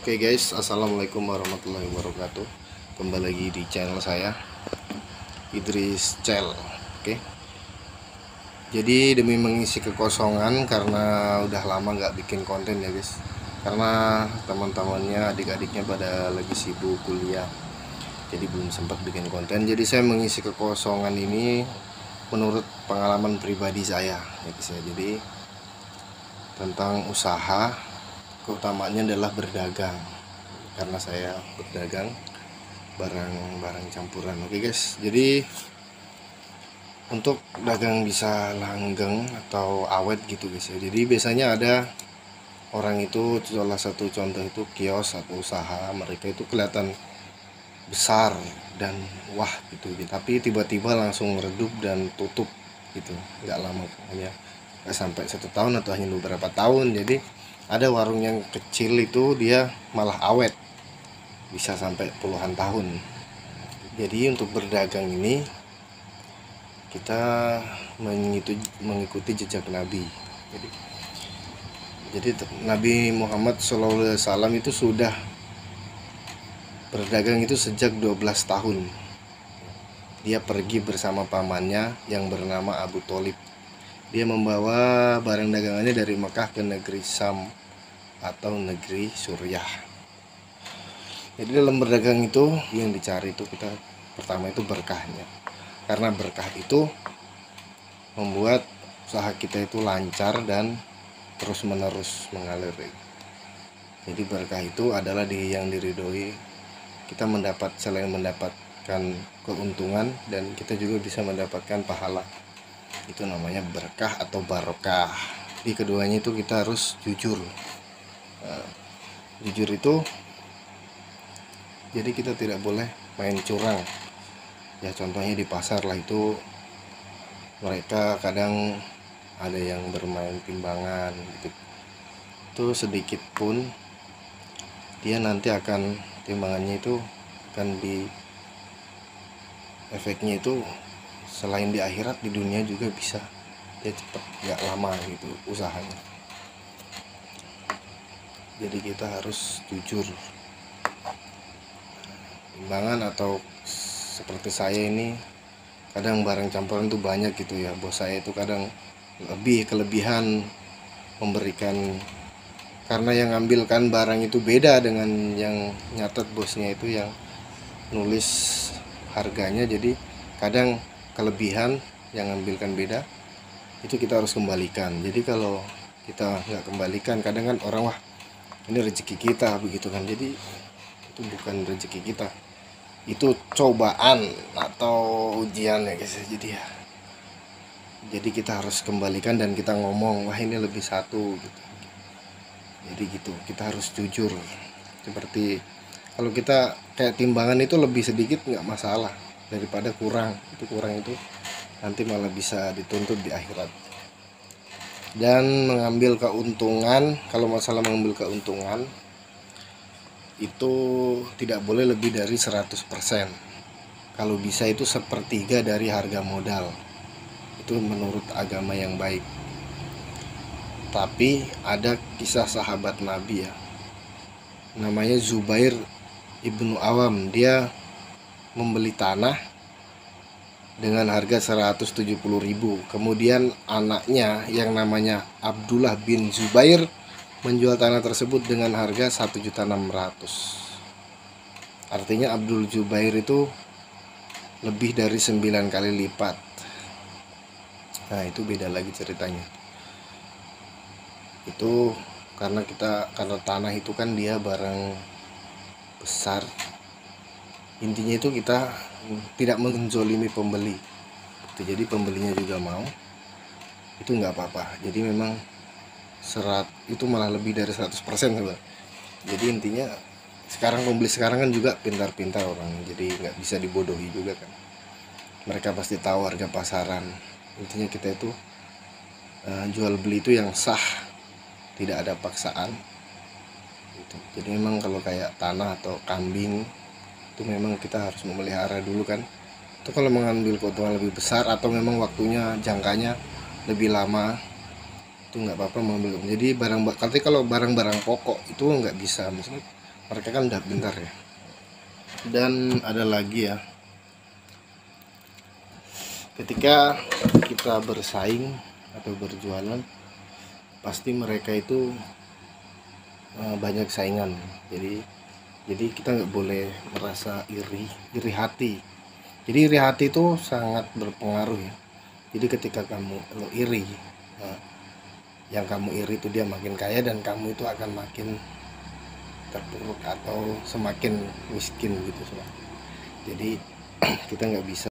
Oke guys, assalamualaikum warahmatullahi wabarakatuh. Kembali lagi di channel saya, Idris Chel. Oke. Jadi demi mengisi kekosongan karena udah lama nggak bikin konten ya guys. Karena teman-temannya, adik-adiknya pada lagi sibuk kuliah, jadi belum sempat bikin konten. Jadi saya mengisi kekosongan ini menurut pengalaman pribadi saya ya guys ya. Jadi tentang usaha, keutamanya adalah berdagang, karena saya berdagang barang-barang campuran. Oke guys, jadi untuk dagang bisa langgeng atau awet gitu guys ya, jadi biasanya ada orang itu, salah satu contoh itu kios atau usaha, mereka itu kelihatan besar dan wah gitu, tapi tiba-tiba langsung redup dan tutup gitu, nggak lama, hanya nggak sampai 1 tahun atau hanya beberapa tahun. Jadi ada warung yang kecil itu dia malah awet bisa sampai puluhan tahun. Jadi untuk berdagang ini kita mengikuti jejak Nabi. Jadi Nabi Muhammad SAW itu sudah berdagang itu sejak 12 tahun. Dia pergi bersama pamannya yang bernama Abu Thalib. Dia membawa barang dagangannya dari Mekah ke negeri Sam atau negeri Suriah. Jadi dalam berdagang itu yang dicari itu kita pertama itu berkahnya. Karena berkah itu membuat usaha kita itu lancar dan terus menerus mengalir. Jadi berkah itu adalah yang diridhoi. Kita selain mendapatkan keuntungan, dan kita juga bisa mendapatkan pahala. Itu namanya berkah atau barokah. Di keduanya itu kita harus jujur. Jujur itu jadi kita tidak boleh main curang ya. Contohnya di pasar lah, itu mereka kadang ada yang bermain timbangan gitu. Itu sedikit pun dia nanti akan, timbangannya itu akan efeknya itu selain di akhirat, di dunia juga bisa dia cepat, gak lama gitu usahanya. Jadi kita harus jujur. Timbangan atau seperti saya ini kadang barang campuran itu banyak gitu ya. Bos saya itu kadang kelebihan memberikan, karena yang ngambilkan barang itu beda dengan yang nyatet bosnya itu yang nulis harganya. Jadi kadang kelebihan yang ngambilkan beda, itu kita harus kembalikan. Jadi kalau kita nggak kembalikan, kadang kan orang, wah ini rezeki kita begitu kan. Jadi itu bukan rezeki kita, itu cobaan atau ujian ya guys. Jadi kita harus kembalikan dan kita ngomong, wah ini lebih satu gitu. Jadi gitu, kita harus jujur. Seperti kalau kita kayak timbangan itu lebih sedikit nggak masalah daripada kurang. Kurang itu nanti malah bisa dituntut di akhirat. Dan mengambil keuntungan, kalau masalah mengambil keuntungan itu tidak boleh lebih dari 100%. Kalau bisa itu sepertiga dari harga modal. Itu menurut agama yang baik. Tapi ada kisah sahabat Nabi ya, namanya Zubair ibnu Awam. Dia membeli tanah dengan harga 170.000. Kemudian anaknya yang namanya Abdullah bin Zubair menjual tanah tersebut dengan harga 1.600.000. Artinya Abdul Zubair itu lebih dari 9 kali lipat. Nah itu beda lagi ceritanya. Itu karena tanah itu kan dia barang besar. Intinya itu kita tidak menzolimi pembeli. Jadi pembelinya juga mau, itu nggak apa-apa. Jadi memang itu malah lebih dari 100% sahabat. Jadi intinya sekarang pembeli sekarang kan juga pintar-pintar orang, jadi nggak bisa dibodohi juga kan. Mereka pasti tahu harga pasaran. Intinya kita itu jual beli itu yang sah, tidak ada paksaan gitu. Jadi memang kalau kayak tanah atau kambing itu memang kita harus memelihara dulu kan. Itu kalau mengambil keuntungan lebih besar atau memang waktunya jangkanya lebih lama, itu nggak apa-apa mengambil. Jadi kalau barang-barang pokok itu nggak bisa, maksudnya mereka kan udah bentar ya. Dan ada lagi ya, ketika kita bersaing atau berjualan, pasti mereka itu banyak saingan. Jadi kita nggak boleh merasa iri hati. Jadi iri hati itu sangat berpengaruh ya. Jadi ketika kamu iri, yang kamu iri itu dia makin kaya dan kamu itu akan makin terpuruk atau semakin miskin gitu. Jadi kita nggak bisa